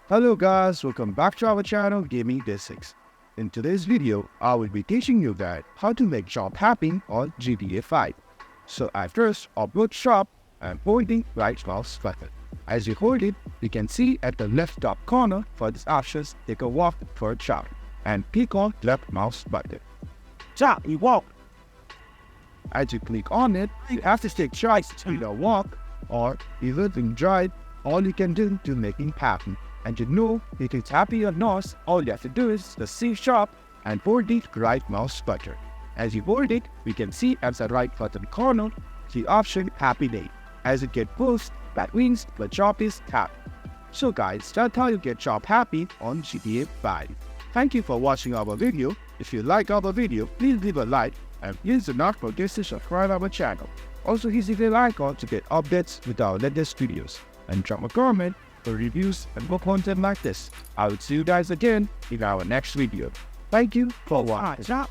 Hello guys, welcome back to our channel Gaming Basics. In today's video, I will be teaching you that how to make shop happy on GTA 5. So at first, upload shop and hold the right mouse button. As you hold it, you can see at the left top corner for this options, take a walk for shop and click on left mouse button. Shop, you walk. As you click on it, you have to take choice to either walk or either to drive. All you can do to make it happen. And you know if it's happy or not, all you have to do is the C shop and hold the right mouse button. As you hold it, we can see at the right bottom corner the option Happy Day. As it gets pushed, that means the shop is happy. So guys, that's how you get shop happy on GTA 5. Thank you for watching our video. If you like our video, please leave a like and please do not forget to subscribe our channel. Also hit the bell icon to get updates with our latest videos. And drop a comment for reviews and more content like this. I will see you guys again in our next video. Thank you for watching.